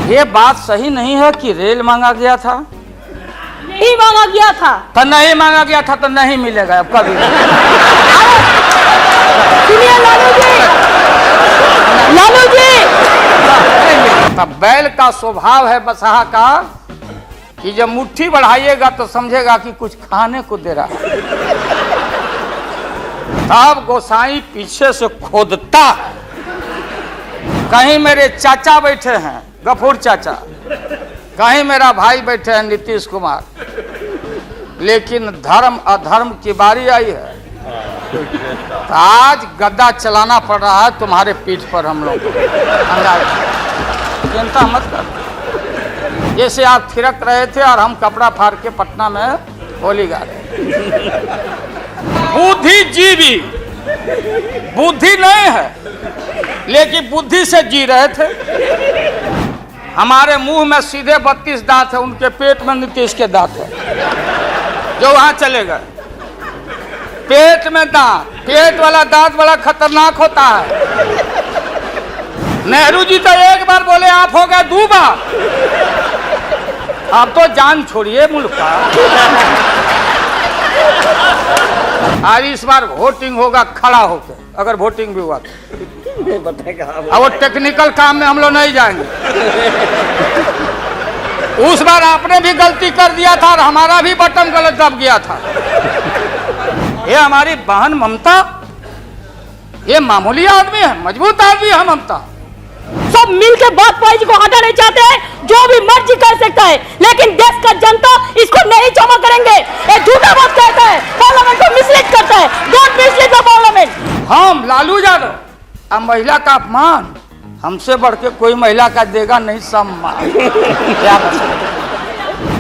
ये बात सही नहीं है कि रेल मांगा गया था? नहीं मांगा गया था। तो नहीं मांगा गया था तो नहीं मिलेगा अब कभी। सुनिए लालू जी, लालू जी, तब बैल का स्वभाव है बसहा का कि जब मुट्ठी बढ़ाइएगा तो समझेगा कि कुछ खाने को दे रहा है। तब गोसाई पीछे से खोदता, कहीं मेरे चाचा बैठे हैं गफूर चाचा, कहीं मेरा भाई बैठे हैं नीतीश कुमार, लेकिन धर्म अधर्म की बारी आई है तो आज गद्दा चलाना पड़ रहा है तुम्हारे पीठ पर हम लोग। चिंता मत कर, जैसे आप थिरक रहे थे और हम कपड़ा फाड़ के पटना में होली गा रहे। बुद्धिजीवी बुद्धि नहीं है लेकिन बुद्धि से जी रहे थे। हमारे मुंह में सीधे 32 दांत है, उनके पेट में नीतीश के दांत है जो वहां चले गए। पेट में दांत, पेट वाला दांत बड़ा खतरनाक होता है। नेहरू जी तो एक बार बोले आप हो गए 2 बार, आप तो जान छोड़िए मुल्क का। आज इस बार वोटिंग होगा खड़ा होकर, अगर वोटिंग भी हुआ तो। अब वो टेक्निकल काम में हम लोग नहीं जाएंगे। उस बार आपने भी गलती कर दिया था और हमारा भी बटन गलत दब गया था। ये हमारी बहन ममता, ये मामूली आदमी है, मजबूत आदमी है ममता। सब मिलकर वाजपेयी जी को हटा नहीं चाहते हैं, जो भी मर्जी कर सकता है, लेकिन देश का जनता इसको नहीं क्षमा करेंगे। ये झूठा बात कहता है, पार्लियामेंट को मिसलीड करता है। Don't mislead the parliament. हम लालू यादव अब महिला का अपमान हमसे बढ़ के कोई महिला का देगा नहीं सम्मान। क्या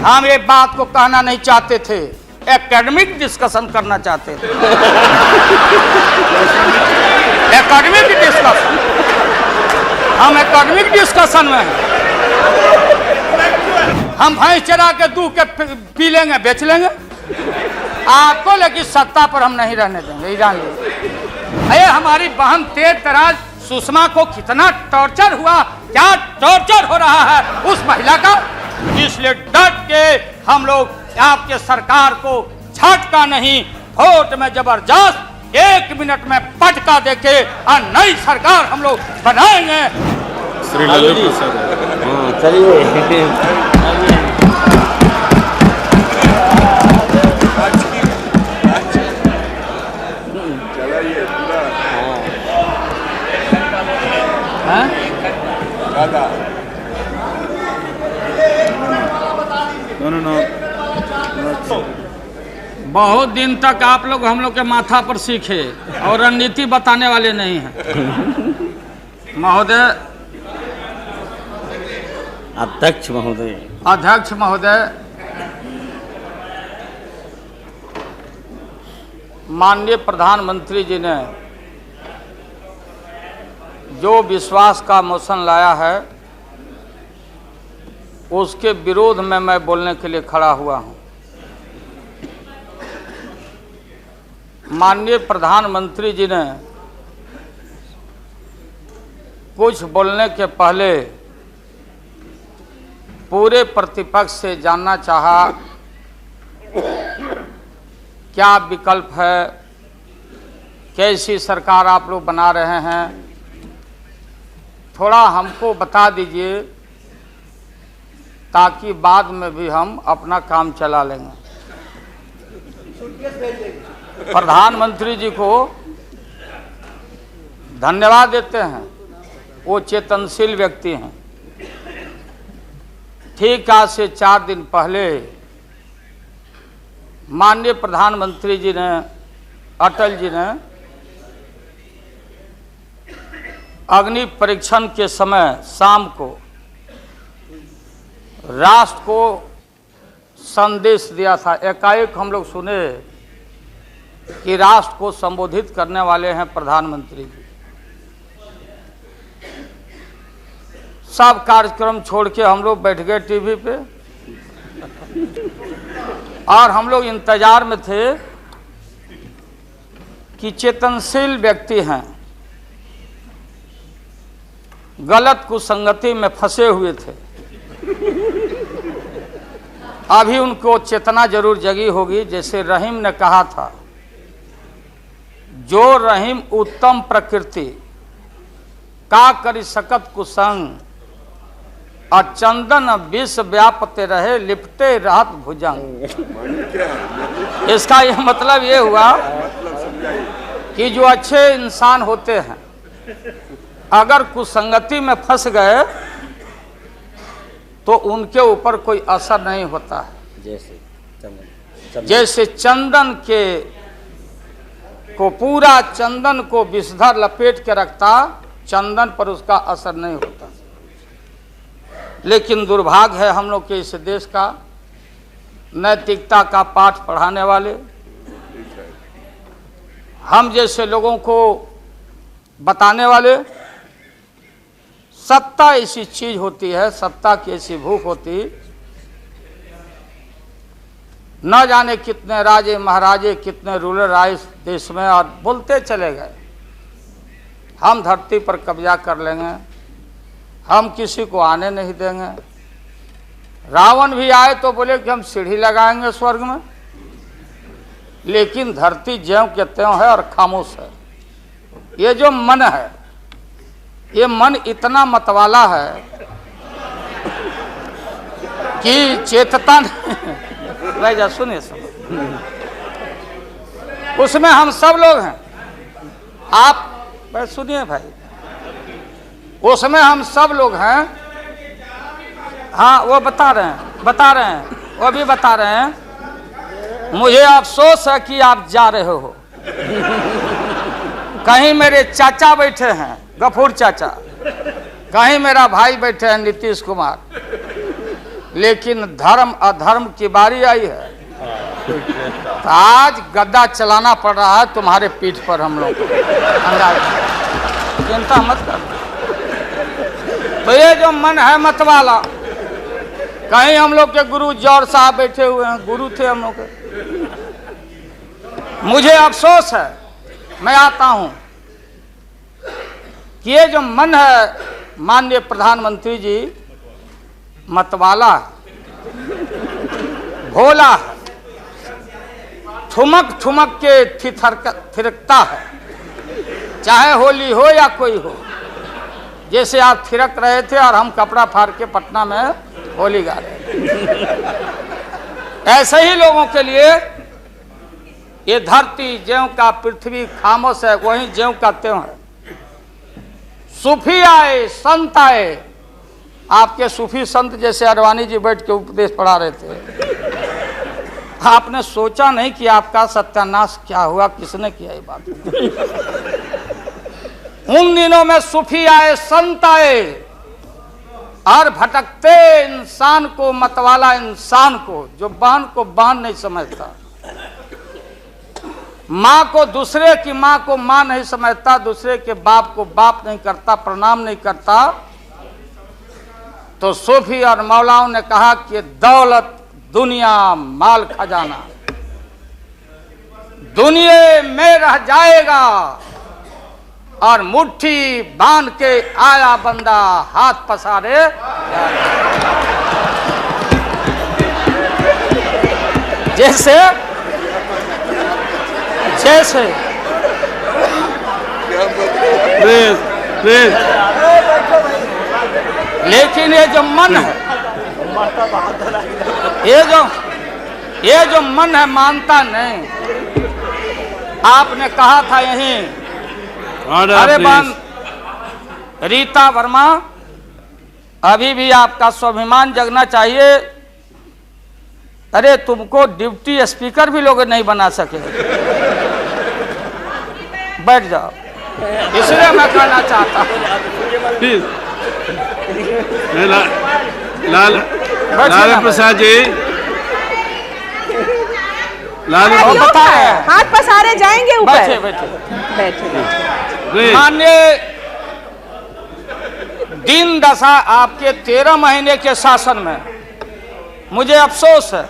हम ये बात को कहना नहीं चाहते थे, एकेडमिक डिस्कशन करना चाहते थे। एकेडमिक डिस्कशन, हम एकेडमिक डिस्कशन में हैं। हम भैंस चरा के दूध के पी लेंगे, बेच लेंगे आपको, लेकिन सत्ता पर हम नहीं रहने देंगे, जान लीजिए। अरे हमारी बहन तेज तराज सुषमा को कितना टॉर्चर हुआ, क्या टॉर्चर हो रहा है उस महिला का। इसलिए डट के हम लोग आपके सरकार को झटका नहीं, वोट में जबरदस्त 1 मिनट में पटका देके और नई सरकार हम लोग बनाएंगे। श्री लालू प्रसाद, हाँ चलिए। बहुत दिन तक आप लोग हम लोग के माथा पर सीखे और रणनीति बताने वाले नहीं हैं। महोदय, अध्यक्ष महोदय, अध्यक्ष महोदय, माननीय प्रधानमंत्री जी ने जो विश्वास का मोशन लाया है उसके विरोध में मैं बोलने के लिए खड़ा हुआ हूं। माननीय प्रधानमंत्री जी ने कुछ बोलने के पहले पूरे प्रतिपक्ष से जानना चाहा क्या विकल्प है, कैसी सरकार आप लोग बना रहे हैं, थोड़ा हमको बता दीजिए ताकि बाद में भी हम अपना काम चला लेंगे। प्रधानमंत्री जी को धन्यवाद देते हैं, वो चेतनशील व्यक्ति हैं। ठीक आज से 4 दिन पहले माननीय प्रधानमंत्री जी ने, अटल जी ने अग्नि परीक्षण के समय शाम को राष्ट्र को संदेश दिया था। एकाएक हम लोग सुने कि राष्ट्र को संबोधित करने वाले हैं प्रधानमंत्री जी। सब कार्यक्रम छोड़ के हम लोग बैठ गए टीवी पे और हम लोग इंतजार में थे कि चेतनशील व्यक्ति हैं, गलत कुसंगति में फंसे हुए थे, अभी उनको चेतना जरूर जगी होगी। जैसे रहीम ने कहा था, जो रहीम उत्तम प्रकृति का करी सकत कुसंग, और चंदन विष व्यापते रहे लिपटे रहत भुजंग। इसका यह मतलब ये हुआ कि जो अच्छे इंसान होते हैं अगर कुसंगति में फंस गए तो उनके ऊपर कोई असर नहीं होता है। जैसे चंदन के को पूरा चंदन को विषधर लपेट के रखता, चंदन पर उसका असर नहीं होता। लेकिन दुर्भाग्य है हम लोग के इस देश का, नैतिकता का पाठ पढ़ाने वाले हम जैसे लोगों को बताने वाले, सत्ता ऐसी चीज होती है, सत्ता की ऐसी भूख होती, न जाने कितने राजे महाराजे कितने रूलर आए इस देश में और बोलते चले गए हम धरती पर कब्जा कर लेंगे, हम किसी को आने नहीं देंगे। रावण भी आए तो बोले कि हम सीढ़ी लगाएंगे स्वर्ग में, लेकिन धरती ज्यों के त्यों है और खामोश है। ये जो मन है, ये मन इतना मतवाला है कि चेतता नहीं। भाई जा सुनिए उसमें हम सब लोग हैं। आप भाई सुनिए भाई, उसमें हम सब लोग हैं। हाँ वो बता रहे हैं, वो भी बता रहे हैं। मुझे अफसोस है कि आप जा रहे हो। कहीं मेरे चाचा बैठे हैं, गफूर चाचा, कहीं मेरा भाई बैठे हैं नीतीश कुमार, लेकिन धर्म अधर्म की बारी आई है तो आज गद्दा चलाना पड़ रहा है तुम्हारे पीठ पर हम लोग को। चिंता मत कर। तो ये जो मन है मतवाला, कहीं हम लोग के गुरु जौहर साहब बैठे हुए हैं, गुरु थे हम लोग के। मुझे अफसोस है, मैं आता हूं कि ये जो मन है माननीय प्रधानमंत्री जी, मतवाला भोला है, ठुमक ठुमक के थिरकता है, चाहे होली हो या कोई हो। जैसे आप थिरक रहे थे और हम कपड़ा फाड़ के पटना में होली गा रहे। ऐसे ही लोगों के लिए ये धरती ज्यों का पृथ्वी खामोश है, वहीं ज्यों का त्यों है। सूफी आए, संत आए, आपके सूफी संत जैसे अडवाणी जी बैठ के उपदेश पढ़ा रहे थे। आपने सोचा नहीं कि आपका सत्यानाश क्या हुआ, किसने किया ये बात। उन दिनों में सूफी आए, संत आए, और भटकते इंसान को, मतवाला इंसान को, जो बहन को बहन नहीं समझता, माँ को दूसरे की माँ को माँ नहीं समझता, दूसरे के बाप को बाप नहीं करता, प्रणाम नहीं करता, तो सूफी और मौलाओं ने कहा कि दौलत दुनिया माल खजाना दुनिया में रह जाएगा, और मुट्ठी बांध के आया बंदा हाथ पसारे। जैसे जैसे लेकिन ये जो मन है, ये जो मन है मानता नहीं। आपने कहा था यहीं, अरे बहन रीता वर्मा, अभी भी आपका स्वाभिमान जगना चाहिए। अरे तुमको डिप्टी स्पीकर भी लोग नहीं बना सके। बैठ जाओ, इसलिए मैं कहना चाहता हूँ। लाल प्रसाद जी, हाथ पसारे जाएंगे ऊपर। बैठे बैठे बैठे। माननीय दिन दशा आपके 13 महीने के शासन में, मुझे अफसोस है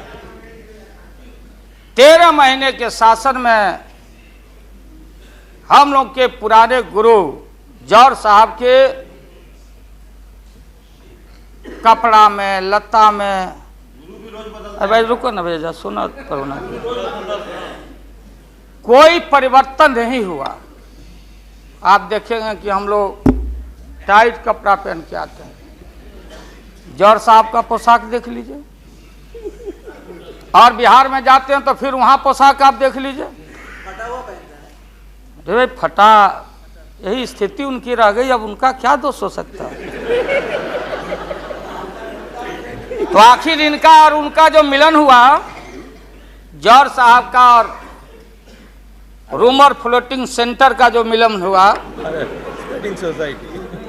13 महीने के शासन में हम लोग के पुराने गुरु जौहर साहब के कपड़ा में, लता में। अरे भाई रुको ना भैया, सुना करो ना। कोई परिवर्तन नहीं हुआ। आप देखेंगे कि हम लोग टाइट कपड़ा पहन के आते हैं। जौहर साहब का पोशाक देख लीजिए, और बिहार में जाते हैं तो फिर वहां पोशाक आप देख लीजिए, अरे भाई फटा। यही स्थिति उनकी रह गई, अब उनका क्या दोष हो सकता है। तो आखिर इनका और उनका जो मिलन हुआ, जौहर साहब का और रूमर फ्लोटिंग सेंटर का जो मिलन हुआ,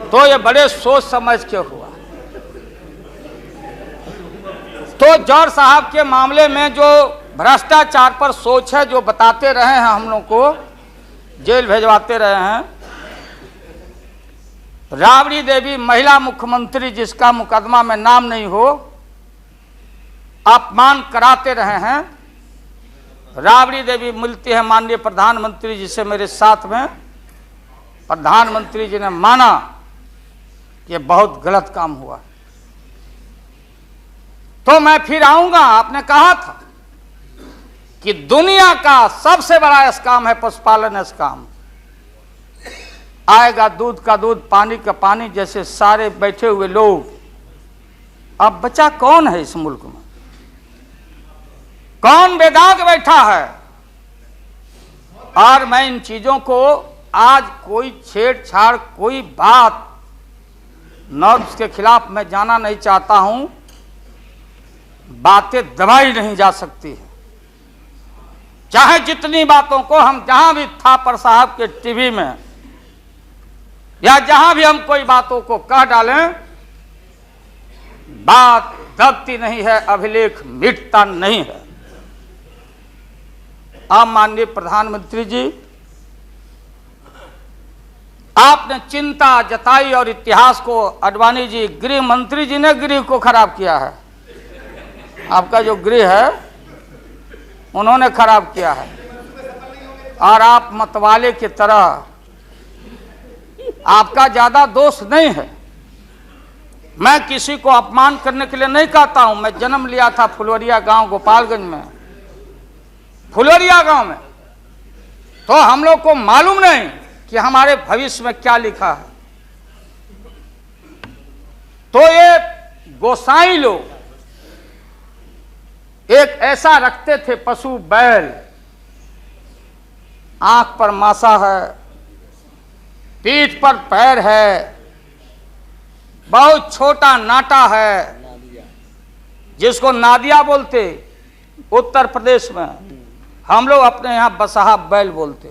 तो ये बड़े सोच समझ के हुआ। तो जौहर साहब के मामले में जो भ्रष्टाचार पर सोच है, जो बताते रहे हैं, हम लोग को जेल भेजवाते रहे हैं। राबड़ी देवी महिला मुख्यमंत्री, जिसका मुकदमा में नाम नहीं हो, अपमान कराते रहे हैं। राबड़ी देवी मिलती है माननीय प्रधानमंत्री जी से मेरे साथ में। प्रधानमंत्री जी ने माना कि बहुत गलत काम हुआ, तो मैं फिर आऊंगा। आपने कहा था कि दुनिया का सबसे बड़ा स्काम है पशुपालन स्काम। आएगा दूध का दूध, पानी का पानी, जैसे सारे बैठे हुए लोग। अब बचा कौन है इस मुल्क में? कौन बेदाग बैठा है? और मैं इन चीजों को आज कोई छेड़छाड़, कोई बात नॉर्म्स के खिलाफ मैं जाना नहीं चाहता हूं। बातें दबाई नहीं जा सकती है, चाहे जितनी बातों को हम जहां भी थापर साहब के टीवी में या जहां भी हम कोई बातों को कह डालें, बात दबती नहीं है, अभिलेख मिटता नहीं है। आप माननीय प्रधानमंत्री जी, आपने चिंता जताई और इतिहास को, आडवाणी जी गृह मंत्री जी ने गृह को खराब किया है। आपका जो गृह है उन्होंने खराब किया है, और आप मतवाले की तरह, आपका ज्यादा दोष नहीं है। मैं किसी को अपमान करने के लिए नहीं कहता हूं। मैं जन्म लिया था फुलवरिया गांव, गोपालगंज में, फुलवरिया गांव में। तो हम लोग को मालूम नहीं कि हमारे भविष्य में क्या लिखा है। तो ये गोसाई लोग एक ऐसा रखते थे पशु, बैल, आंख पर मासा है, पीठ पर पैर है, बहुत छोटा नाटा है, जिसको नादिया बोलते उत्तर प्रदेश में। हम लोग अपने यहाँ बसहा बैल बोलते।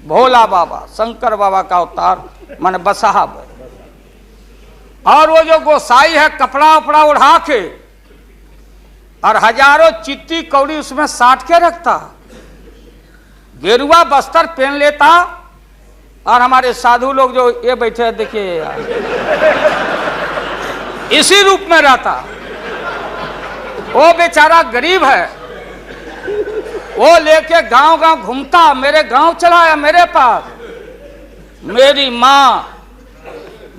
भोला बाबा, शंकर बाबा का अवतार माने बसहा बैल। और वो जो गोसाई है, कपड़ा उपड़ा उड़ा के और हजारों चिट्टी कौड़ी उसमें साट के रखता, गेरुआ बस्तर पहन लेता। और हमारे साधु लोग जो ये बैठे हैं, देखिए, इसी रूप में रहता। वो बेचारा गरीब है, वो लेके गांव गांव घूमता। मेरे गांव चला आया मेरे पास। मेरी माँ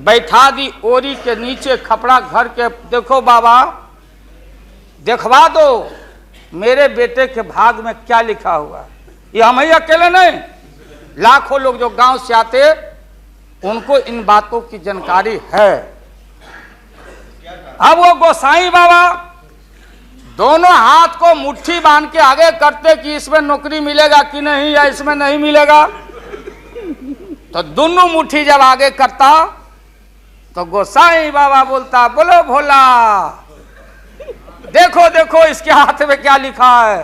बैठा दी ओरी के नीचे खपड़ा घर के, देखो बाबा, देखवा दो मेरे बेटे के भाग में क्या लिखा हुआ। ये हम ही अकेले नहीं, लाखों लोग जो गांव से आते, उनको इन बातों की जानकारी है। अब वो गोसाई बाबा दोनों हाथ को मुट्ठी बांध के आगे करते कि इसमें नौकरी मिलेगा कि नहीं, या इसमें नहीं मिलेगा। तो दोनों मुट्ठी जब आगे करता तो गोसाई बाबा बोलता, बोलो भोला, देखो देखो इसके हाथ में क्या लिखा है।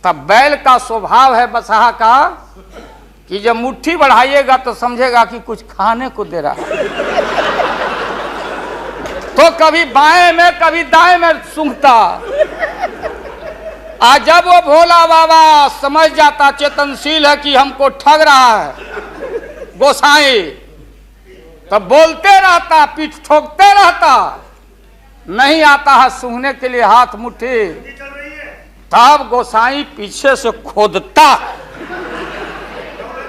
तब बैल का स्वभाव है बसहा का कि जब मुट्ठी बढ़ाइएगा तो समझेगा कि कुछ खाने को दे रहा है। तो कभी बाएं में कभी दाएं में सूंघता। आज जब वो भोला बाबा समझ जाता, चेतनशील है कि हमको ठग रहा है गोसाई, तब बोलते रहता, पीठ ठोकते रहता। नहीं आता है सूंघने के लिए हाथ मुट्ठी, तब गोसाई पीछे से खोदता,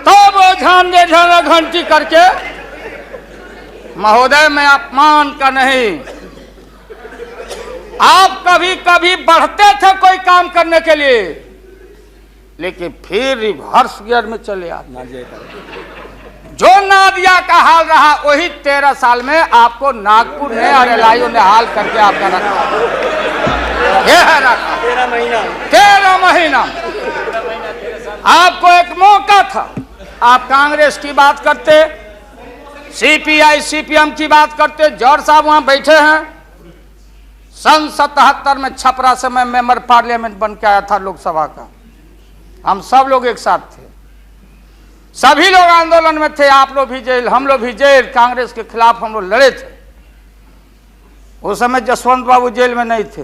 तब वो झांझे झांझे घंटी करके, महोदय मैं अपमान का नहीं, आप कभी कभी बढ़ते थे कोई काम करने के लिए, लेकिन फिर रिवर्स गियर में चले आते। जो नादिया का हाल रहा वही 13 साल में आपको नागपुर ने और एलआईयू ने हाल करके आपका रखा। यह है रखा 13 महीना। आपको एक मौका था, आप कांग्रेस की बात करते, सीपीआई सीपीएम की बात करते। जौहर साहब वहां बैठे हैं। सन 77 में छपरा से मैं मेंबर पार्लियामेंट बन के आया था लोकसभा का। हम सब लोग एक साथ थे, सभी लोग आंदोलन में थे। आप लोग भी जेल, हम लोग भी जेल। कांग्रेस के खिलाफ हम लोग लड़े थे। उस समय जसवंत बाबू जेल में नहीं थे,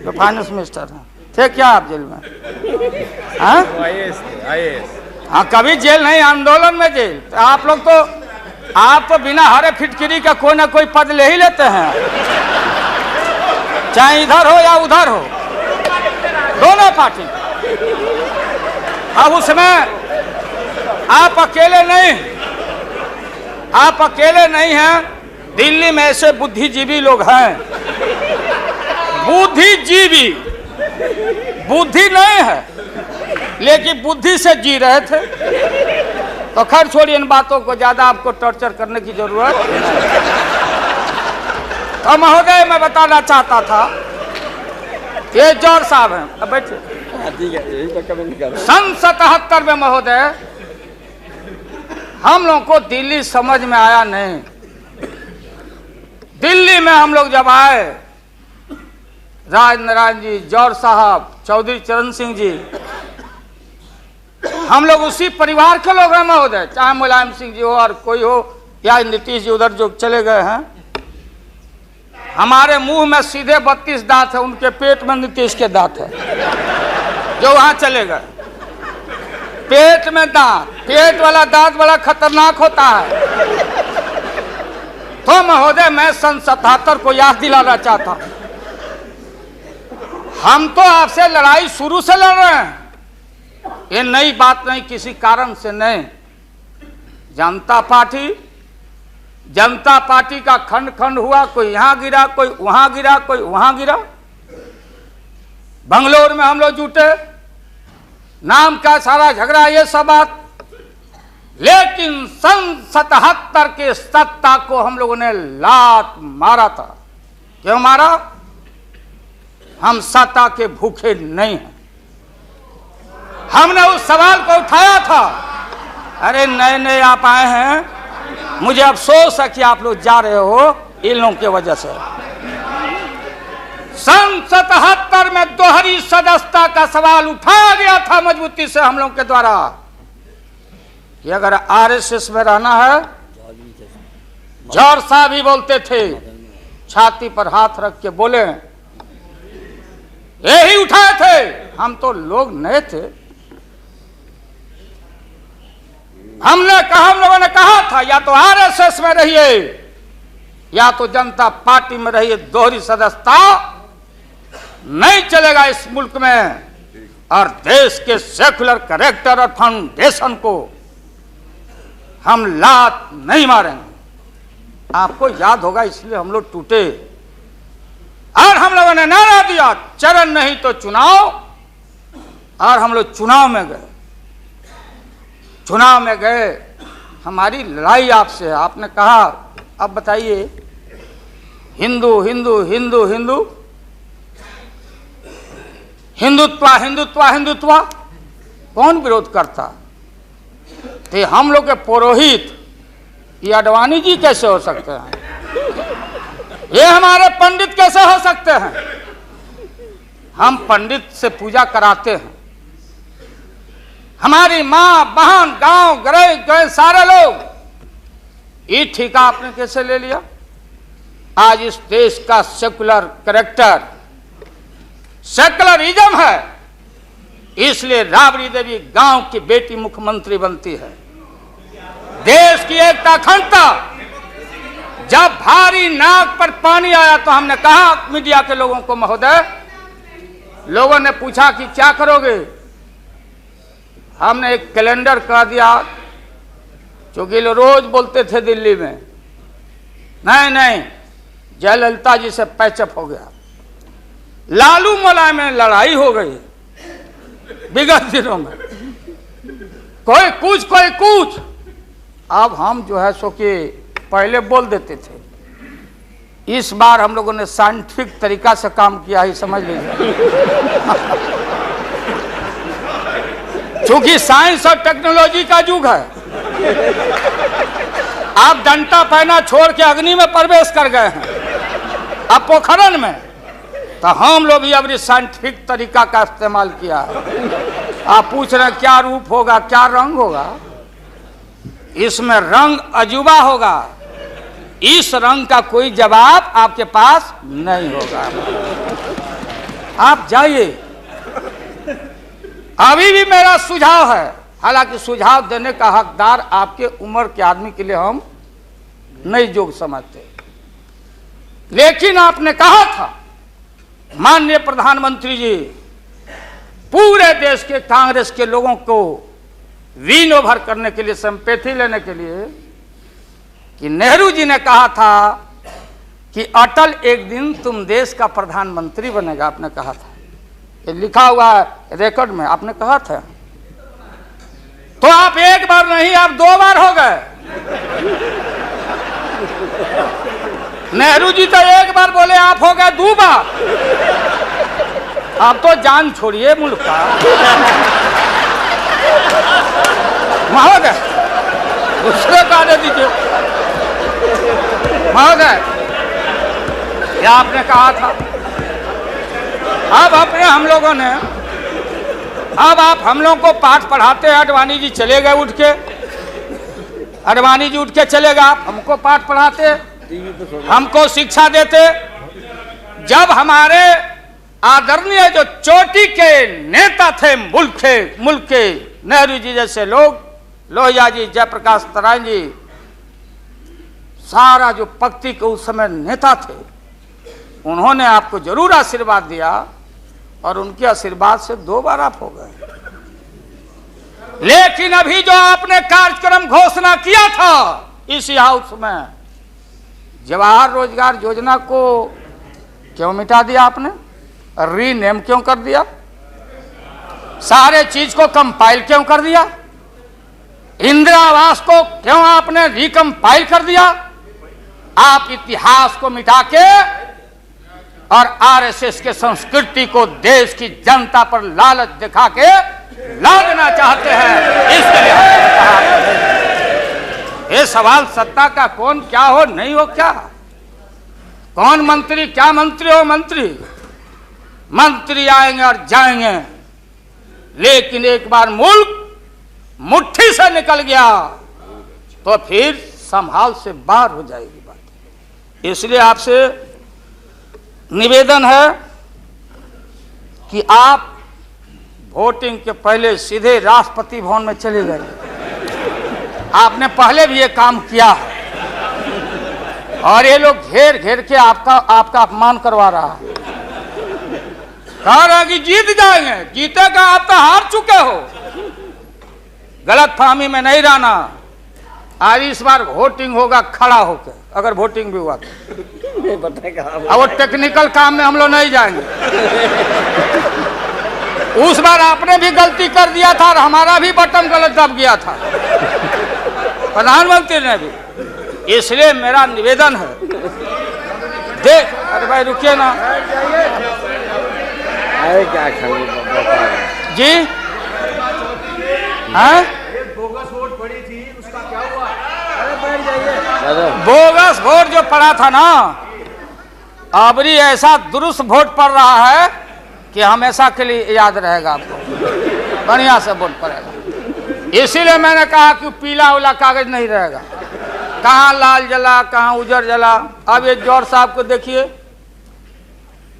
जो फाइनेंस मिनिस्टर हैं। थे क्या आप जेल में? हाँ, हाँ, कभी जेल नहीं, आंदोलन में जेल। तो आप लोग तो बिना हरे फिटकिरी का कोई ना कोई पद ले ही लेते हैं, चाहे इधर हो या उधर हो, दोनों पार्टी। अब उसमें आप अकेले नहीं हैं। दिल्ली में ऐसे बुद्धिजीवी लोग हैं, बुद्धिजीवी, बुद्धि नहीं है लेकिन बुद्धि से जी रहे थे। तो खैर छोड़िए इन बातों को, ज्यादा आपको टॉर्चर करने की जरूरत नहीं। तो महोदय मैं बताना चाहता था, ये जौहर साहब हैं, अब बैठिए। सन 77 में महोदय हम लोग को दिल्ली समझ में आया नहीं। दिल्ली में हम लोग जब आए, राज नारायण जी, जौहर साहब, चौधरी चरण सिंह जी, हम लोग उसी परिवार के लोग हैं महोदय, चाहे मुलायम सिंह जी हो और कोई हो, या नीतीश जी उधर जो चले गए हैं। हमारे मुंह में सीधे 32 दांत है, उनके पेट में नीतीश के दांत है, जो वहां चले गए। पेट में दांत, पेट वाला दांत बड़ा खतरनाक होता है। तो महोदय मैं सन 77 को याद दिलाना चाहता हूं, हम तो आपसे लड़ाई शुरू से लड़ रहे हैं। ये नई बात नहीं, किसी कारण से नहीं। जनता पार्टी का खंड खंड हुआ, कोई यहां गिरा, कोई वहां गिरा, कोई वहां गिरा। बंगलोर में हम लोग जुटे, नाम का सारा झगड़ा, ये सब बात। लेकिन सन 77 के सत्ता को हम लोगों ने लात मारा था। क्यों मारा? हम सत्ता के भूखे नहीं हैं। हमने उस सवाल को उठाया था। अरे नए नए आप आए हैं, मुझे अफसोस है कि आप लोग जा रहे हो इन लोगों की वजह से। सन 77 में दोहरी सदस्यता का सवाल उठाया गया था मजबूती से हम लोगों के द्वारा कि अगर आरएसएस में रहना है। जौहर साहब भी बोलते थे, छाती पर हाथ रख के बोले, यही उठाए थे। हम तो लोग नए थे। हम लोगों ने कहा था या तो आरएसएस में रहिए या तो जनता पार्टी में रहिए। दोहरी सदस्यता नहीं चलेगा इस मुल्क में, और देश के सेकुलर कैरेक्टर और फाउंडेशन को हम लात नहीं मारेंगे। आपको याद होगा, इसलिए हम लोग टूटे और हम लोगों ने नारा दिया, चरण नहीं तो चुनाव। और हम लोग चुनाव में गए। हमारी लड़ाई आपसे, आपने कहा अब बताइए, हिंदू हिंदू हिंदू हिंदू हिंदुत्व हिंदुत्व हिंदुत्व कौन विरोध करता? तो हम लोग के पुरोहित ये अडवाणी जी कैसे हो सकते हैं? ये हमारे पंडित कैसे हो सकते हैं? हम पंडित से पूजा कराते हैं। हमारी माँ बहन गांव गए सारे लोग। ये ठेका आपने कैसे ले लिया? आज इस देश का सेकुलर कैरेक्टर, सेकुलरिज्म है, इसलिए राबड़ी देवी गांव की बेटी मुख्यमंत्री बनती है। देश की एकता अखंडता। जब भारी नाक पर पानी आया तो हमने कहा मीडिया के लोगों को, महोदय, लोगों ने पूछा कि क्या करोगे? हमने एक कैलेंडर कह दिया, क्योंकि लोग रोज बोलते थे दिल्ली में, नहीं जयललिता जी से पैचअप हो गया। लालू मुलायम में लड़ाई हो गई विगत दिनों में, कोई कुछ। अब हम जो है सो कि पहले बोल देते थे, इस बार हम लोगों ने साइंटिफिक तरीका से काम किया ही, समझ लीजिए। क्योंकि साइंस और टेक्नोलॉजी का युग है। आप डंटा पहना छोड़ के अग्नि में प्रवेश कर गए हैं, अब पोखरण में, तो हम लोग भी अब साइंटिफिक तरीका का इस्तेमाल किया है। आप पूछ रहे हैं क्या रूप होगा, क्या रंग होगा? इसमें रंग अजूबा होगा, इस रंग का कोई जवाब आपके पास नहीं होगा। आप जाइए। अभी भी मेरा सुझाव है, हालांकि सुझाव देने का हकदार आपके उम्र के आदमी के लिए हम नहीं योग्य समझते, लेकिन आपने कहा था माननीय प्रधानमंत्री जी, पूरे देश के कांग्रेस के लोगों को विन ओवर करने के लिए, संपैथी लेने के लिए, कि नेहरू जी ने कहा था कि अटल एक दिन तुम देश का प्रधानमंत्री बनेगा। आपने कहा था, ये लिखा हुआ है रिकॉर्ड में, आपने कहा था। तो आप एक बार नहीं, आप 2 बार हो गए। नेहरू जी तो एक बार बोले, आप हो गए 2 बार। आप तो जान छोड़िए मुल्क का। महोदय, उसको कहा दे दीजिए। महोदय, क्या आपने कहा था? अब अपने हम लोगों ने, अब आप हम लोगों को पाठ पढ़ाते हैं। अडवाणी जी चले गए उठ के, अडवाणी जी उठ के चले गए, आप हमको पाठ पढ़ाते, हमको शिक्षा देते। जब हमारे आदरणीय जो चोटी के नेता थे मुल्क के नेहरू जी जैसे लोग, लोहिया जी, जयप्रकाश नारायण जी, सारा जो पक्ति के उस समय नेता थे, उन्होंने आपको जरूर आशीर्वाद दिया, और उनके आशीर्वाद से 2 बार आप हो गए। लेकिन अभी जो आपने कार्यक्रम घोषणा किया था इसी हाउस में, जवाहर रोजगार योजना को क्यों मिटा दिया आपने? रीनेम क्यों कर दिया? सारे चीज को कंपाइल क्यों कर दिया? इंदिरा आवास को क्यों आपने रिकंपाइल कर दिया? आप इतिहास को मिटा के और आरएसएस के संस्कृति को देश की जनता पर लालच दिखा के लादना चाहते हैं। इसके लिए ये सवाल सत्ता का कौन क्या हो नहीं हो, क्या कौन मंत्री, क्या मंत्री हो, मंत्री आएंगे और जाएंगे, लेकिन एक बार मुल्क मुट्ठी से निकल गया तो फिर संभाल से बाहर हो जाएगी बात। इसलिए आपसे निवेदन है कि आप वोटिंग के पहले सीधे राष्ट्रपति भवन में चले गए। आपने पहले भी ये काम किया है, और ये लोग घेर घेर के आपका अपमान करवा रहा है। कह रहा है कि जीत जाएंगे, जीतेगा, आप तो हार चुके हो। गलत फहमी में नहीं रहना। आज इस बार वोटिंग होगा खड़ा होकर, अगर वोटिंग भी हुआ तो। अब वो टेक्निकल काम में हम लोग नहीं जाएंगे। उस बार आपने भी गलती कर दिया था और हमारा भी बटन गलत दब गया था, प्रधानमंत्री ने भी। इसलिए मेरा निवेदन है, देख, अरे भाई रुकिए ना क्या जी। हाँ, बोगस वोट पड़ी थी, उसका क्या हुआ? बोगस वोट जो पड़ा था ना, अबरी ऐसा दुरुस्त वोट पड़ रहा है कि हमेशा के लिए याद रहेगा आपको, बढ़िया से वोट पड़ेगा। इसीलिए मैंने कहा कि पीला वाला कागज नहीं रहेगा, कहाँ लाल जला, कहाँ उजर जला। अब ये जौहर साहब को देखिए,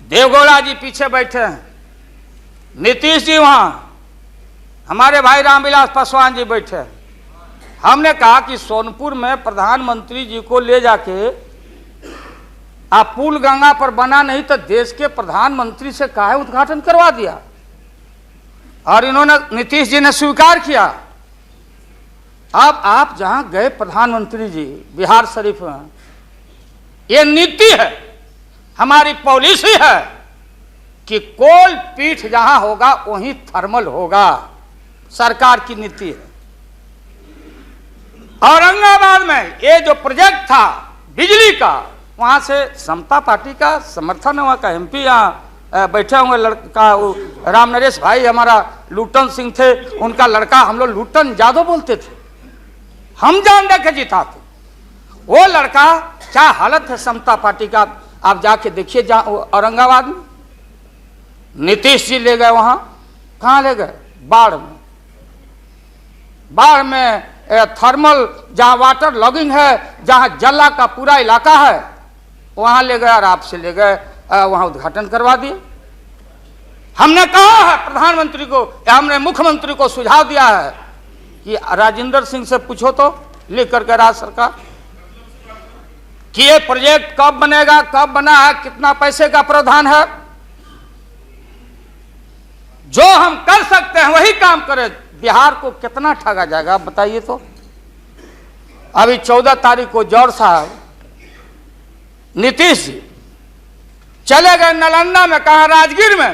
देवगौड़ा जी पीछे बैठे हैं, नीतीश जी वहां, हमारे भाई रामविलास पासवान जी बैठे हैं। हमने कहा कि सोनपुर में प्रधानमंत्री जी को ले जाके आप पुल गंगा पर बना नहीं तो देश के प्रधानमंत्री से काहे उद्घाटन करवा दिया, और इन्होंने, नीतीश जी ने स्वीकार किया। अब आप जहां गए प्रधानमंत्री जी बिहार शरीफ में, ये नीति है, हमारी पॉलिसी है कि कोल पीठ जहां होगा वहीं थर्मल होगा, सरकार की नीति है। औरंगाबाद में ये जो प्रोजेक्ट था बिजली का, वहां से समता पार्टी का समर्थन हुआ का एमपी यहाँ बैठे होंगे लड़का, वो राम नरेश भाई हमारा लूटन सिंह थे, उनका लड़का, हम लोग लूटन यादव बोलते थे, हम जान दे के जीता थे। वो लड़का क्या हालत है समता पार्टी का, आप जाके देखिए जहां औरंगाबाद में। नीतीश जी ले गए वहां, कहां ले गए? बाढ़ में। बाढ़ में थर्मल जहां वाटर लॉगिंग है, जहां जला का पूरा इलाका है, वहां ले गए और आपसे ले गए, वहां उद्घाटन करवा दिए। हमने कहा है प्रधानमंत्री को, हमने मुख्यमंत्री को सुझाव दिया है कि राजेंद्र सिंह से पूछो तो लिख करके राज्य सरकार कि ये प्रोजेक्ट कब बनेगा, कब बना है, कितना पैसे का प्रावधान है। जो हम कर सकते हैं वही काम करें। बिहार को कितना ठगा जाएगा बताइए तो। अभी 14 तारीख को जौहर साहब नीतीश जी चले गए नालंदा में, कहा राजगीर में।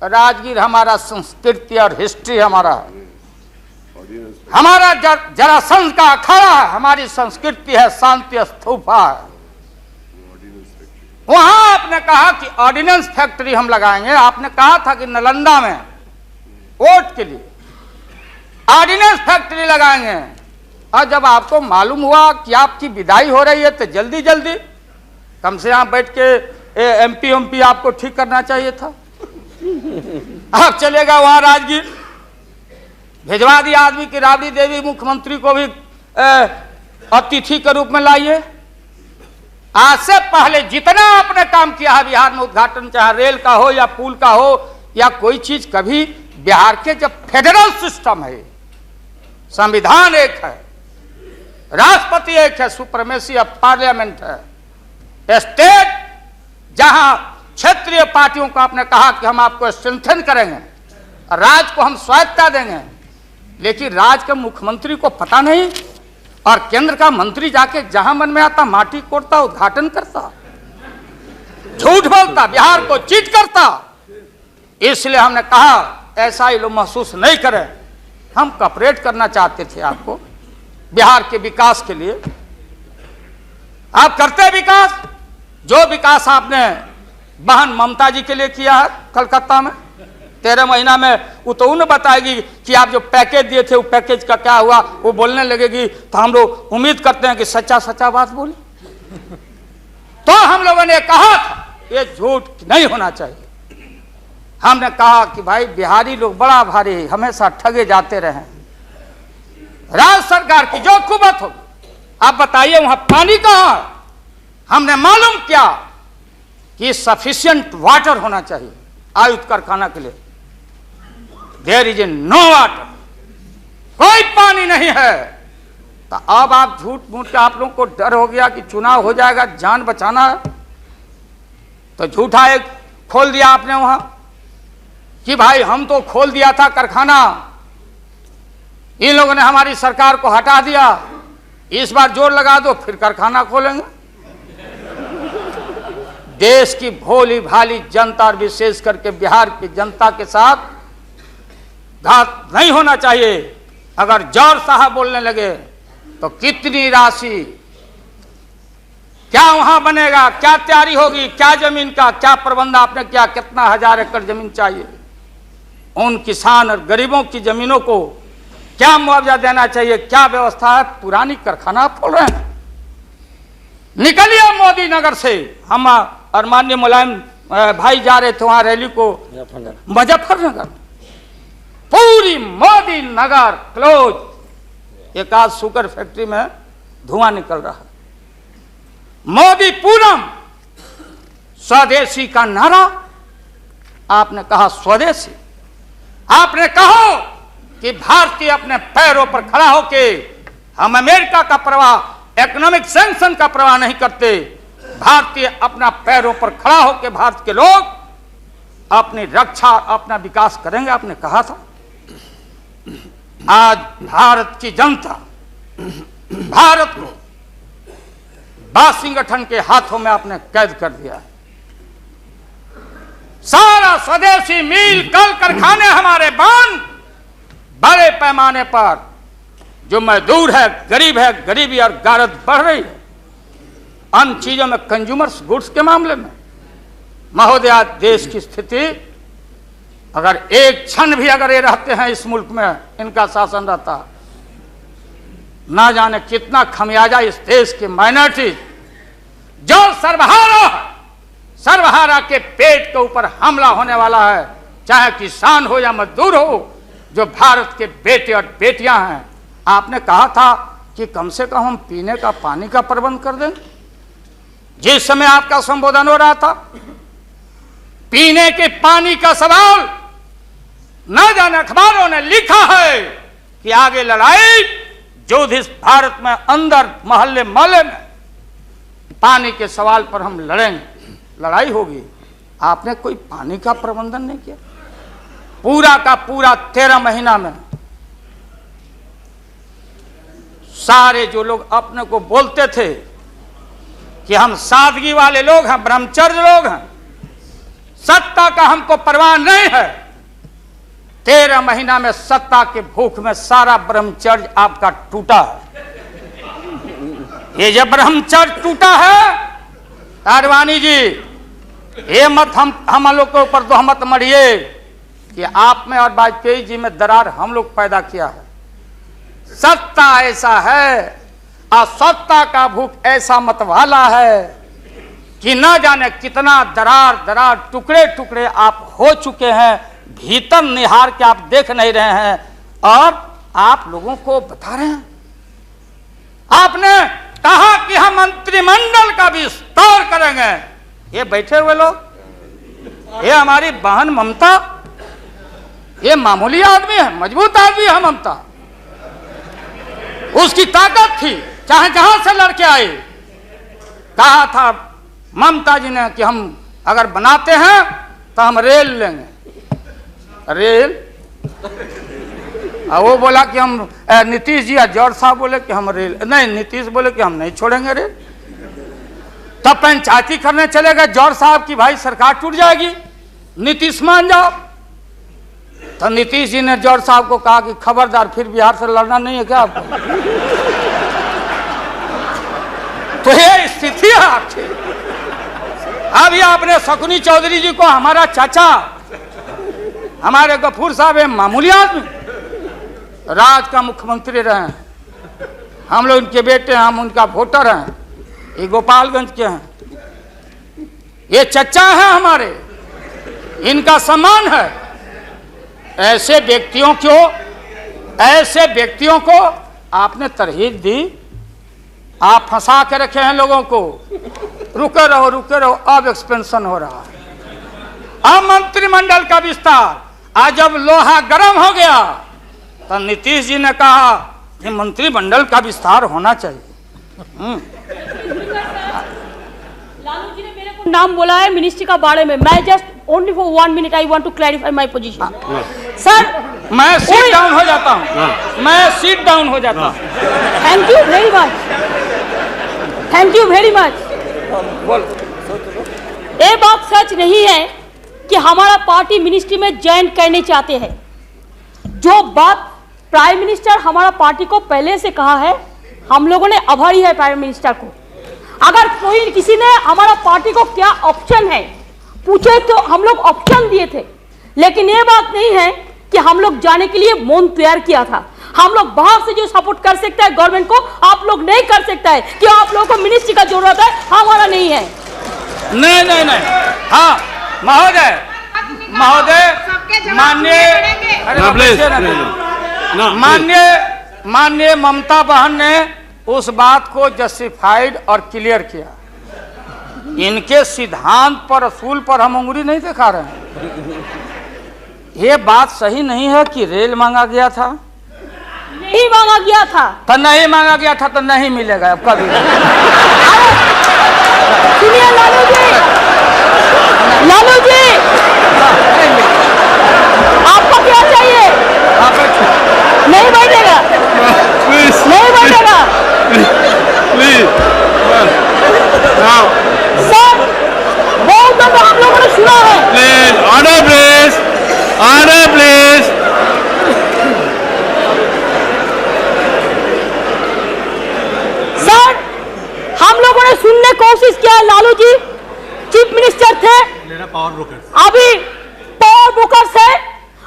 राजगीर हमारा संस्कृति और हिस्ट्री हमारा जरासंध का अखाड़ा है, हमारी संस्कृति है, शांति स्तूपा है। वहां आपने कहा कि ऑर्डिनेंस फैक्ट्री हम लगाएंगे। आपने कहा था कि नालंदा में वोट के लिए ऑर्डिनेंस फैक्ट्री लगाएंगे, और जब आपको मालूम हुआ कि आपकी विदाई हो रही है तो जल्दी जल्दी कम से यहाँ बैठ के एमपी आपको ठीक करना चाहिए था। आप चलेगा वहां राजगीर, भिजवा दिया आदमी की राबड़ी देवी मुख्यमंत्री को भी अतिथि के रूप में लाइए। आज से पहले जितना आपने काम किया है बिहार में, उद्घाटन चाहे रेल का हो या पुल का हो या कोई चीज, कभी बिहार के जब फेडरल सिस्टम है, संविधान एक है, राष्ट्रपति एक है, सुप्रीमेसी ऑफ पार्लियामेंट है, स्टेट जहां क्षेत्रीय पार्टियों को आपने कहा कि हम आपको स्ट्रेंथन करेंगे, राज्य को हम स्वायत्तता देंगे, लेकिन राज्य के मुख्यमंत्री को पता नहीं, और केंद्र का मंत्री जाके जहां मन में आता माटी कोड़ता, उद्घाटन करता, झूठ बोलता, बिहार को चीट करता। इसलिए हमने कहा ऐसा ही लोग महसूस नहीं करें। हम कॉपरेट करना चाहते थे आपको बिहार के विकास के लिए। आप करते विकास, जो विकास आपने बहन ममता जी के लिए किया है कलकत्ता में 13 महीना में, वो तो उन्हें बताएगी कि आप जो पैकेज दिए थे वो पैकेज का क्या हुआ, वो बोलने लगेगी। तो हम लोग उम्मीद करते हैं कि सच्चा सच्चा बात बोले। तो हम लोगों ने कहा था ये झूठ नहीं होना चाहिए। हमने कहा कि भाई बिहारी लोग बड़ा भारी, हमेशा ठगे जाते रहे। राज्य सरकार की जो कुबत होगी, आप बताइए वहां पानी कहां है? हमने मालूम किया कि सफिशिएंट वाटर होना चाहिए आयुध कारखाना के लिए। देयर इज नो वाटर, कोई पानी नहीं है। तो अब आप झूठ मूठ के, आप लोगों को डर हो गया कि चुनाव हो जाएगा, जान बचाना है, तो झूठा एक खोल दिया आपने वहां कि भाई हम तो खोल दिया था कारखाना, इन लोगों ने हमारी सरकार को हटा दिया, इस बार जोर लगा दो फिर कारखाना खोलेंगे। देश की भोली भाली जनता और विशेष करके बिहार की जनता के साथ घात नहीं होना चाहिए। अगर जौहर साहब बोलने लगे तो कितनी राशि, क्या वहां बनेगा, क्या तैयारी होगी, क्या जमीन का क्या प्रबंध आपने किया, कितना 1000 एकड़ जमीन चाहिए, उन किसान और गरीबों की जमीनों को क्या मुआवजा देना चाहिए, क्या व्यवस्था है। पुरानी कारखाना खोल रहे हैं। निकलिए मोदी नगर से, हम और माननीय मुलायम भाई जा रहे थे वहां रैली को मुजफ्फरनगर, पूरी मोदी नगर क्लोज। एक आध शुगर फैक्ट्री में धुआं निकल रहा है। मोदी पूरम, स्वदेशी का नारा आपने कहा, स्वदेशी आपने कहो कि भारतीय अपने पैरों पर खड़ा होके, हम अमेरिका का प्रवाह, इकोनॉमिक सैंक्शन का प्रवाह नहीं करते। भारतीय अपना पैरों पर खड़ा होकर भारत के लोग अपनी रक्षा, अपना विकास करेंगे, आपने कहा था। आज भारत की जनता भारत को वाशिंगटन के हाथों में आपने कैद कर दिया है। सारा स्वदेशी मिल कल कारखाने हमारे बंद, बड़े पैमाने पर जो मजदूर है, गरीबी और गारत बढ़ रही है अन्य चीजों में, कंज्यूमर्स गुड्स के मामले में। महोदय, आज देश की स्थिति अगर एक क्षण भी अगर ये रहते हैं इस मुल्क में, इनका शासन रहता, ना जाने कितना खमियाजा इस देश की माइनॉरिटी जो सर्वहारा के पेट के ऊपर हमला होने वाला है, चाहे किसान हो या मजदूर हो, जो भारत के बेटे और बेटियां हैं। आपने कहा था कि कम से कम हम पीने का पानी का प्रबंध कर दें। जिस समय आपका संबोधन हो रहा था, पीने के पानी का सवाल, न जाने अखबारों ने लिखा है कि आगे लड़ाई जो इस भारत में अंदर मोहल्ले मोहल्ले में पानी के सवाल पर हम लड़ेंगे, लड़ाई होगी। आपने कोई पानी का प्रबंधन नहीं किया। पूरा का पूरा 13 महीना में सारे जो लोग अपने को बोलते थे कि हम सादगी वाले लोग हैं, ब्रह्मचर्य लोग हैं, सत्ता का हमको परवाह नहीं है, 13 महीना में सत्ता के भूख में सारा ब्रह्मचर्य आपका टूटा है। ये जब ब्रह्मचर्य टूटा है, आडवाणी जी, ये मत हम लोग के ऊपर तोहमत मढ़िए कि आप में और वाजपेयी जी में दरार हम लोग पैदा किया है। सत्ता ऐसा है और सत्ता का भूख ऐसा मतवाला है कि न जाने कितना दरार टुकड़े टुकड़े आप हो चुके हैं, भीतर निहार के आप देख नहीं रहे हैं और आप लोगों को बता रहे हैं। आपने कहा कि हम मंत्रिमंडल का विस्तार करेंगे। ये बैठे हुए लोग, ये हमारी बहन ममता, ये मामूली आदमी है, मजबूत आदमी है ममता। उसकी ताकत थी, चाहे जहां से लड़के आए। कहा था ममता जी ने कि हम अगर बनाते हैं तो हम रेल लेंगे। रेल, वो बोला कि हम, नीतीश जी या जॉर्ज साहब बोले कि हम रेल नहीं, नीतीश बोले कि हम नहीं छोड़ेंगे रेल। तब पंचायती करने चले गए जॉर्ज साहब की भाई सरकार टूट जाएगी, नीतीश मान जाओ। तो नीतीश जी ने जॉर्ज साहब को कहा कि खबरदार, फिर बिहार से लड़ना नहीं है क्या आपको? तो ये स्थिति है आपकी। अभी आपने शकुनी चौधरी जी को, हमारा चाचा, हमारे गफूर साहब, है मामूली आदमी, राज का मुख्यमंत्री रहे हैं, हम लोग उनके बेटे हैं, हम उनका वोटर हैं, ये गोपालगंज के हैं, ये चचा हैं हमारे, इनका सम्मान है। ऐसे व्यक्तियों को आपने तरहीब दी, आप फंसा के रखे हैं लोगों को। रुके रहो, अब एक्सपेंशन हो रहा है। अब मंत्रिमंडल का विस्तार, आज जब लोहा गर्म हो गया तो नीतीश जी ने कहा कि मंत्रिमंडल का विस्तार होना चाहिए। लालू जी ने मेरे को नाम बोला है मिनिस्ट्री का बारे में। मैं just only for 1 minute I want to clarify my position. Sir, मैं सीट डाउन हो जाता हूँ, थैंक यू वेरी मच। ये बात सच नहीं है कि हमारा पार्टी मिनिस्ट्री में ज्वाइन करने चाहते हैं। जो बात प्राइम मिनिस्टर हमारा पार्टी को पहले से कहा है, हम लोगों ने आभारी है प्राइम मिनिस्टर को। अगर कोई किसी ने हमारा पार्टी को क्या ऑप्शन है पूछे तो हम लोग ऑप्शन दिए थे, लेकिन ये बात नहीं है कि हम लोग जाने के लिए मन तैयार किया था। हम लोग बाहर से जो सपोर्ट कर सकता है गवर्नमेंट को, आप लोग नहीं कर सकता है कि आप लोगों को मिनिस्ट्री का जरूरत है, हमारा नहीं है। नहीं, हाँ महोदय, माननीय ममता बहन ने उस बात को जस्टिफाइड और क्लियर किया। इनके सिद्धांत पर, असूल पर हम उंगली नहीं दिखा रहे हैं। ये बात सही नहीं है कि रेल मांगा गया था, नहीं मांगा गया था तो नहीं मांगा गया था तो नहीं मिलेगा अब कभी। सुनिए लालू जी, आपको क्या चाहिए? नहीं बैठेगा, नहीं बैठेगा सर। बहुत हम लोगों ने सुना है। लेना पावर ब्रोकर। अभी पावर ब्रोकर से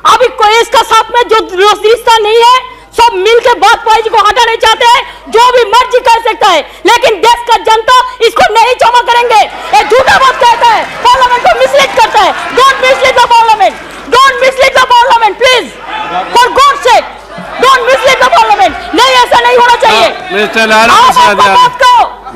अभी कोई इसका साथ में जो रिश्ता नहीं है, सब मिलकर वाजपेयी जी को हटाना चाहते हैं। जो भी मर्जी कर सकता है, लेकिन देश का जनता इसको नहीं क्षमा करेंगे। ये झूठा बात कहता है, पार्लियामेंट को मिसलीड करता है। Don't mislead the parliament, don't mislead the parliament please, for God sake don't mislead the parliament. नहीं, ऐसा नहीं होना चाहिए।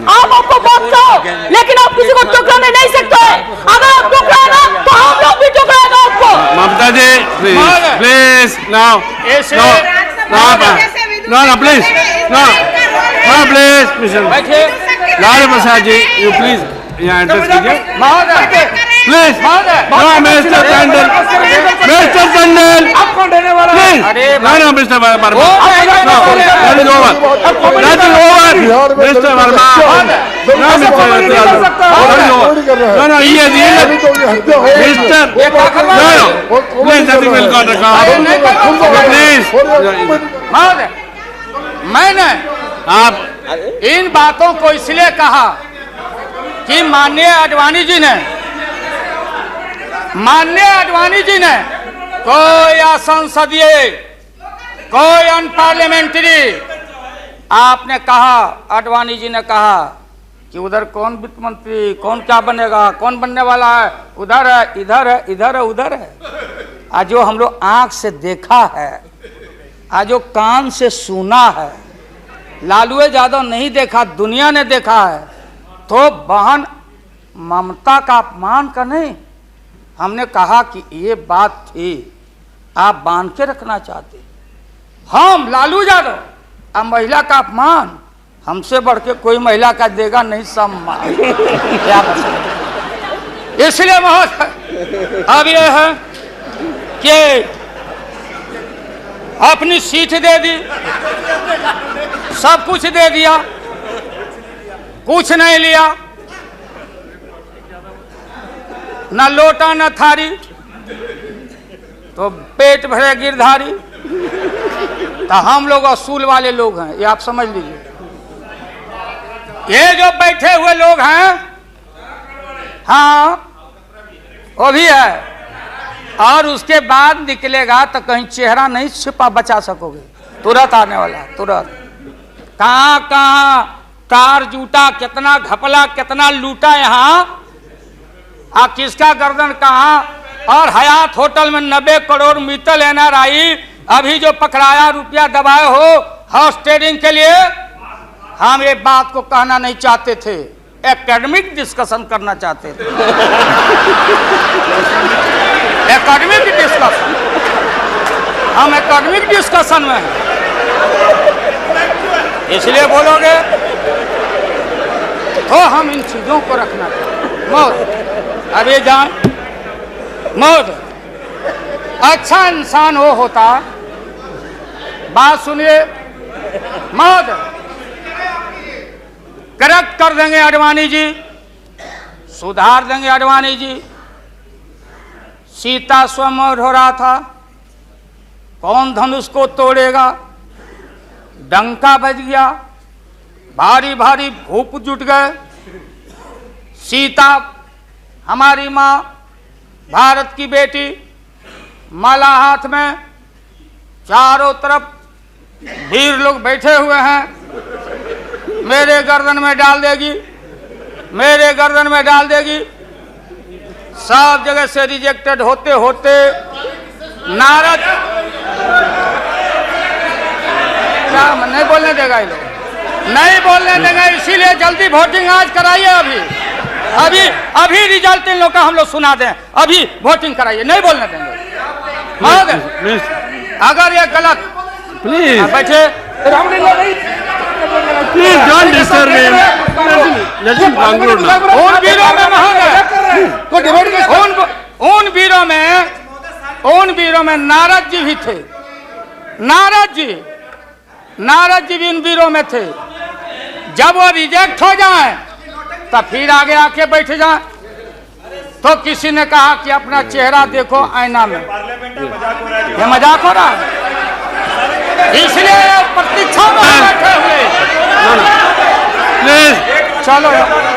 आप आपको बात कहो, लेकिन आप किसी को टुकराने नहीं सकते हैं। अगर आप टुकराएगा तो हम लोग भी टुकराएगा आपको। ममता जी प्लीज नाउ प्लीज प्लीज बैठिए लालू प्रसाद जी यू प्लीज यहाँ एड्रेस कीजिए महोदय, प्लीज मिस्टर टंडन आप कौन देने वाला है? अरे no mister Verma mister Verma no ये mister please nothing will got please महोदय, मैंने आप इन बातों को इसलिए कहा कि माननीय आडवाणी जी ने कोई असंसदीय, कोई अनपार्लियामेंट्री, आपने कहा, आडवाणी जी ने कहा कि उधर कौन वित्त मंत्री, कौन क्या बनेगा, कौन बनने वाला है, उधर है, इधर है, इधर है, उधर है। आज जो हम लोग आंख से देखा है, आज जो कान से सुना है, लालू यादव नहीं देखा, दुनिया ने देखा है। तो बहन ममता का अपमान का नहीं, हमने कहा कि ये बात थी, आप बांध के रखना चाहते। हम लालू यादव, अब महिला का अपमान हमसे बढ़ के कोई महिला का देगा नहीं सम्मान। क्या बता, इसलिए महोदय अब ये है कि अपनी सीट दे दी, सब कुछ दे दिया, कुछ नहीं लिया, न लोटा न थारी, तो पेट भरे गिरधारी। तो हम लोग असूल वाले लोग हैं, ये आप समझ लीजिए। ये जो बैठे हुए लोग हैं, हाँ वो भी है, और उसके बाद निकलेगा तो कहीं चेहरा नहीं छिपा बचा सकोगे, तुरंत आने वाला, तुरंत। कहाँ कहाँ कार जूटा, कितना घपला, कितना लूटा यहाँ, आ किसका गर्दन कहाँ। और हयात होटल में 90 करोड़ मित्तल NRI अभी जो पकड़ाया, रुपया दबाए हो हाउस ट्रेडिंग के लिए, हम ये बात को कहना नहीं चाहते थे, एकेडमिक डिस्कशन करना चाहते थे। एकेडमिक डिस्कशन, हम एकेडमिक डिस्कशन में हैं, इसलिए बोलोगे तो हम इन चीजों को रखना चाहिए। मौत अभी जान, मौत अच्छा इंसान वो होता, बात सुनिए, मौत करेक्ट कर देंगे आडवाणी जी, सुधार देंगे आडवाणी जी। सीता स्वयंवर हो रहा था, कौन धनुष को तोड़ेगा, डंका बज गया, भारी भारी भूप जुट गए। सीता हमारी माँ, भारत की बेटी, माला हाथ में, चारों तरफ वीर लोग बैठे हुए हैं, मेरे गर्दन में डाल देगी, मेरे गर्दन में डाल देगी। सब जगह से रिजेक्टेड होते होते नारद, क्या नहीं बोलने देगा ये लोग, नहीं बोलने देंगे, इसीलिए जल्दी वोटिंग आज कराइए। अभी अभी रिजल्ट इन लोग का हम लोग सुना दें, अभी वोटिंग कराइए, नहीं बोलने देंगे। अगर ये गलत, प्लीज बैठे, please don't disturb him, let him conclude now. उन वीरों में महोदय, उन वीरों में नारद जी भी थे, नारद जी भी उन वीरों में थे। जब वो रिजेक्ट हो जाए तो फिर आगे आके बैठ जाए। तो किसी ने कहा कि अपना चेहरा देखो आईना में, ये मजाक हो रहा है, इसलिए प्रतीक्षा में बैठे हुए। प्लीज चलो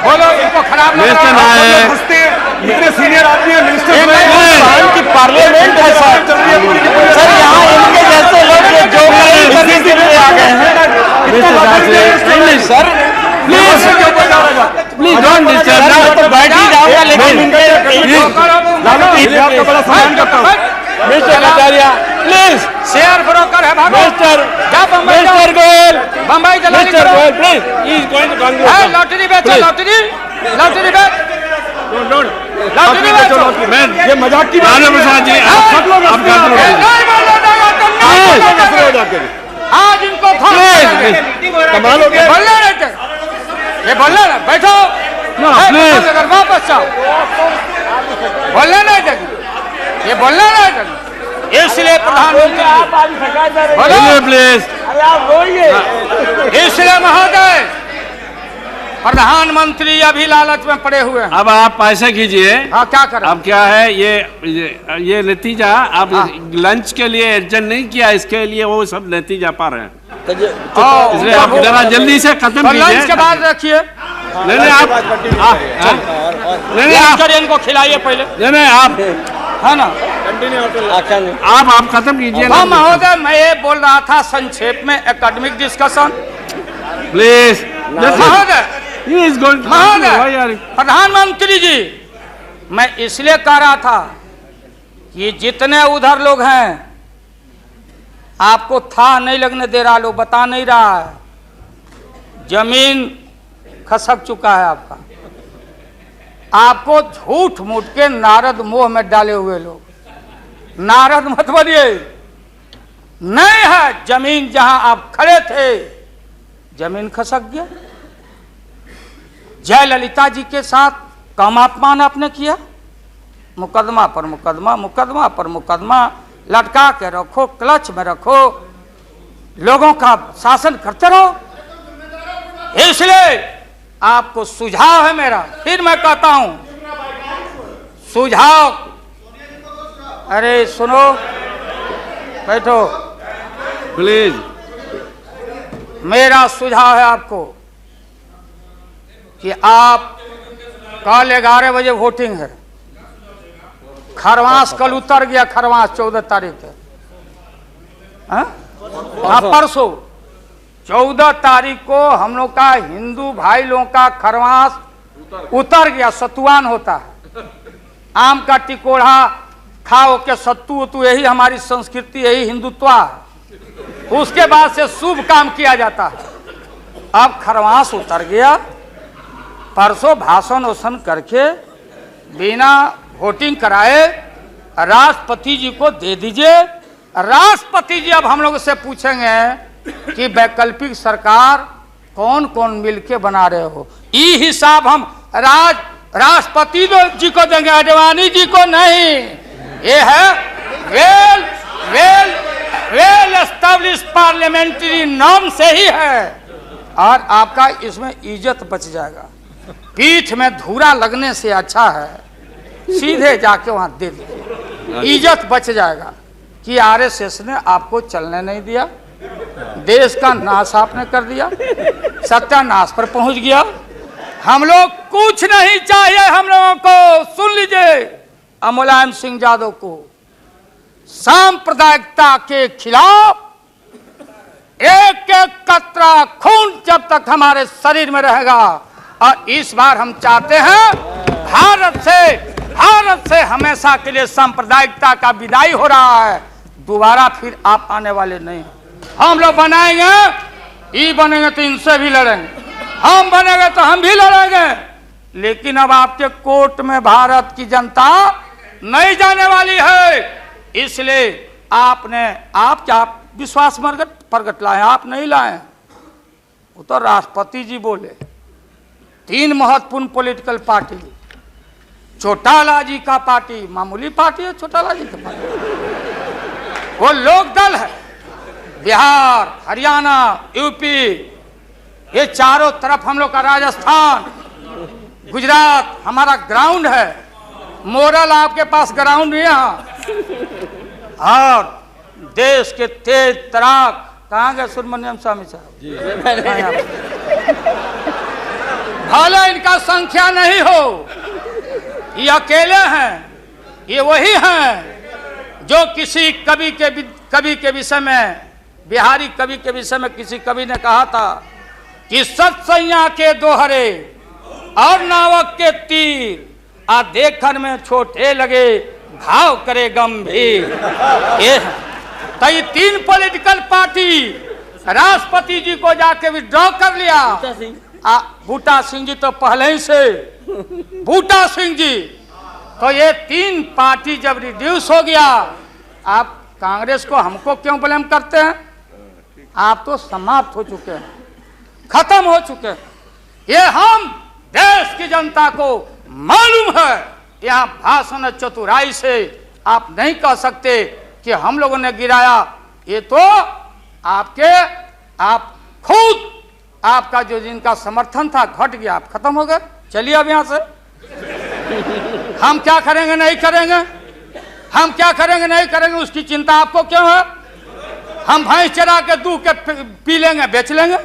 बोलो, इनको खराब लग रहा है। इतने सीनियर आदमी sir please please don't disturb. तो बैठ ही जाऊंगा लेकिन आपका बड़ा सम्मान करता हूँ mister Kataria. Please share broker है भागो मिस्टर मिस्टर गोयल बम्बई दलाली मिस्टर करो। Goyal please he is going to है कांग्रेस। लॉटरी बेचो लॉटरी लॉटरी बेच लॉटरी बेचो। मैं ये मजाक की बात है प्रसाद जी। आप नहीं बोलो देगा आज इनको कमाल हो गया। बोलना रहते ये बोलना ना बैठो प्लीज अगर वापस जाओ बोलना नहीं देगी ये बोलना नहीं देगी इसलिए प्रधानमंत्री बोलो प्लीज इसलिए महोदय प्रधानमंत्री अभी लालच में पड़े हुए हैं। अब आप पैसे कीजिए। हाँ क्या करें अब क्या है ये नतीजा आप लंच के लिए एडजस्ट नहीं किया, इसके लिए वो सब नतीजा पा रहे हैं, इसलिए आप जरा जल्दी से खत्म लंच कीजिए। के बाद रखिए नहीं आप नहीं इनको खिलाइए पहले नहीं आप है ना आप खत्म कीजिए हाँ महोदय मैं ये बोल रहा था संक्षेप में एकेडमिक डिस्कशन। प्लीज महोदय महोदय महोदय प्रधानमंत्री जी मैं इसलिए कह रहा था कि जितने उधर लोग हैं आपको था नहीं लगने दे रहा, लोग बता नहीं रहा है, जमीन खसक चुका है आपका, आपको झूठ मूठ के नारद मोह में डाले हुए लोग। नारद मत बनिए, नहीं है जमीन जहां आप खड़े थे जमीन खसक गया। जयललिता जी के साथ कम अपमान आपने किया, मुकदमा पर मुकदमा मुकदमा पर मुकदमा लटका के रखो, क्लच में रखो, लोगों का शासन करते रहो। इसलिए आपको सुझाव है मेरा, फिर मैं कहता हूं सुझाव, अरे सुनो बैठो, प्लीज मेरा सुझाव है आपको कि आप कल 11 बजे वोटिंग है, खरवास कल उतर गया, खरवास 14 तारीख है, परसों 14 तारीख को हम लोग का हिंदू भाई लोगों का खरवास उतर गया, सतुआन होता है, आम का टिकोड़ा खाओ के सत्तू उतू, यही हमारी संस्कृति, यही हिंदुत्व है। उसके बाद से शुभ काम किया जाता है। अब खरवास उतर गया, परसों भाषण वोषण करके बिना वोटिंग कराए राष्ट्रपति जी को दे दीजिए। राष्ट्रपति जी अब हम लोग से पूछेंगे कि वैकल्पिक सरकार कौन कौन मिलके बना रहे हो, ये हिसाब हम राष्ट्रपति जी को देंगे, आडवाणी जी को नहीं। ये है well well well establish parliamentary norm से ही है, और आपका इसमें इज्जत बच जाएगा। पीठ में धूरा लगने से अच्छा है सीधे जाके वहां दे दीजिए, इज्जत बच जाएगा कि आरएसएस ने आपको चलने नहीं दिया, देश का नाश आपने कर दिया, सत्यानाश पर पहुंच गया। हम लोग कुछ नहीं चाहिए, हम लोगों को सुन लीजिए, मुलायम सिंह यादव को सांप्रदायिकता के खिलाफ एक एक कतरा खून जब तक हमारे शरीर में रहेगा, और इस बार हम चाहते हैं भारत से हमेशा के लिए सांप्रदायिकता का विदाई हो रहा है, दोबारा फिर आप आने वाले नहीं। हम लोग बनाएंगे, ये बनेंगे तो इनसे भी लड़ेंगे, हम बनेंगे तो हम भी लड़ेंगे, लेकिन अब आपके कोर्ट में भारत की जनता नहीं जाने वाली है। इसलिए आप क्या विश्वास प्रगट लाए, आप नहीं लाए, वो तो राष्ट्रपति जी बोले। 3 महत्वपूर्ण पॉलिटिकल पार्टी, चौटाला जी का पार्टी मामूली पार्टी है, चौटाला जी का पार्टी वो लोक दल है, बिहार, हरियाणा, यूपी, ये चारों तरफ हम लोग का, राजस्थान, गुजरात हमारा ग्राउंड है। मोरल आपके पास ग्राउंड नहीं है। और देश के तेज तराक कहाँ गए सुब्रमण्यम स्वामी साहब, भले इनका संख्या नहीं हो, ये अकेले हैं, ये वही हैं जो किसी कवि के विषय में, बिहारी कवि के विषय में किसी कवि ने कहा था कि सत्सैया के दोहरे और नावक के तीर आ देखन में छोटे लगे घाव करे गंभीर। ये तो ये 3 पॉलिटिकल पार्टी राष्ट्रपति जी को जाके विड्रॉ कर लिया। बूटा सिंह जी तो पहले ही से बूटा सिंह जी, तो ये 3 पार्टी जब रिड्यूस हो गया, आप कांग्रेस को हमको क्यों ब्लेम करते हैं? आप तो समाप्त हो चुके हैं, खत्म हो चुके हैं। ये हम देश की जनता को मालूम है। यहाँ भाषण चतुराई से आप नहीं कह सकते कि हम लोगों ने गिराया। ये तो आप खुद आपका जो जिनका समर्थन था घट गया, आप खत्म हो गए। चलिए अब यहाँ से हम क्या करेंगे नहीं करेंगे, हम क्या करेंगे नहीं करेंगे उसकी चिंता आपको क्यों है? हम भैंस चरा के दूध के पी लेंगे, बेच लेंगे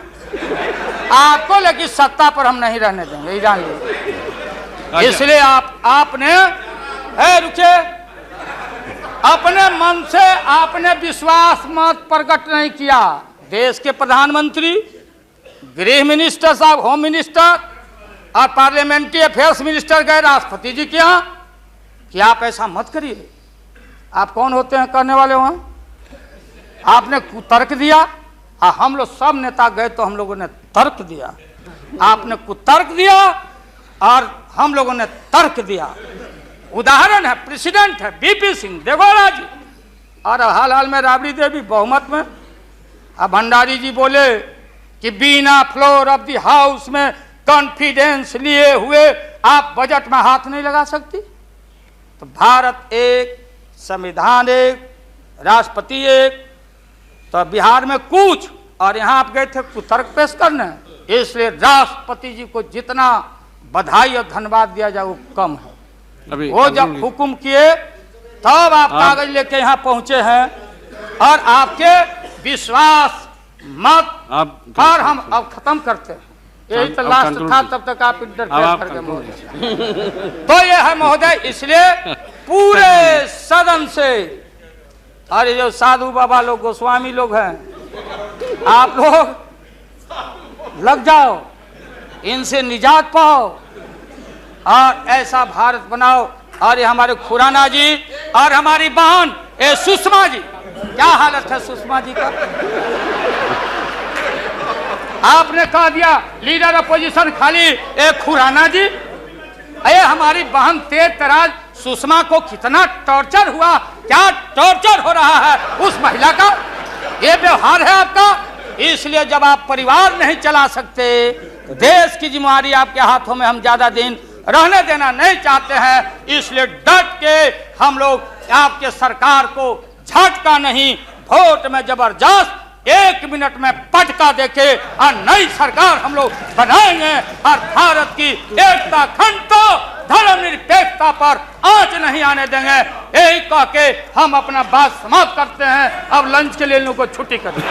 आपको, लेकिन सत्ता पर हम नहीं रहने देंगे, जान लीजिए। इसलिए आपने रुके, अपने मन से आपने विश्वास मत प्रकट नहीं किया। देश के प्रधानमंत्री, गृह मिनिस्टर साहब, होम मिनिस्टर और पार्लियामेंट्री अफेयर्स मिनिस्टर गए राष्ट्रपति जी के यहाँ कि आप ऐसा मत करिए। आप कौन होते हैं करने वाले? वहां आपने कुतर्क दिया, हम लोग सब नेता गए तो हम लोगों ने तर्क दिया। आपने कुतर्क दिया और हम लोगों ने तर्क दिया। उदाहरण है, प्रेसिडेंट है बीपी सिंह देवगौड़ा जी, और हाल में राबड़ी देवी बहुमत में। अब भंडारी जी बोले कि बिना फ्लोर ऑफ द हाउस में कॉन्फिडेंस लिए हुए आप बजट में हाथ नहीं लगा सकती। तो भारत एक, संविधान एक, राष्ट्रपति एक, तो बिहार में कुछ, और यहाँ आप गए थे कुतर्क पेश करने। इसलिए राष्ट्रपति जी को जितना बधाई और धन्यवाद दिया जाए वो कम है। अभी वो जब हुक्म किए तब आप कागज लेके यहाँ पहुंचे हैं, और आपके विश्वास मत पर हम अब खत्म करते हैं। यही तो लास्ट था, तब तक आप इंटरफेयर कर गए महोदय। तो ये है महोदय, इसलिए पूरे सदन से, अरे जो साधु बाबा लोग, गोस्वामी लोग हैं, आप लोग लग जाओ, इनसे निजात पाओ और ऐसा भारत बनाओ। और ये हमारे खुराना जी और हमारी बहन सुषमा जी, क्या हालत है सुषमा जी का? आपने कह दिया लीडर अपोजिशन खाली खुराना जी। अरे हमारी बहन तेज तराज सुषमा को कितना टॉर्चर हुआ, क्या टॉर्चर हो रहा है उस महिला का, ये व्यवहार है आपका। इसलिए जब आप परिवार नहीं चला सकते, देश की जिम्मेदारी आपके हाथों में हम ज्यादा दिन रहने देना नहीं चाहते हैं। इसलिए डट के हम लोग आपके सरकार को झटका नहीं, वोट में जबरदस्त 1 मिनट में पटका देके और नई सरकार हम लोग बनाएंगे और भारत की एकता, अखंडता, धर्मनिरपेक्षता पर आंच नहीं आने देंगे। यही कह के हम अपना बात समाप्त करते हैं। अब लंच के लिए इन लोगों को छुट्टी करें।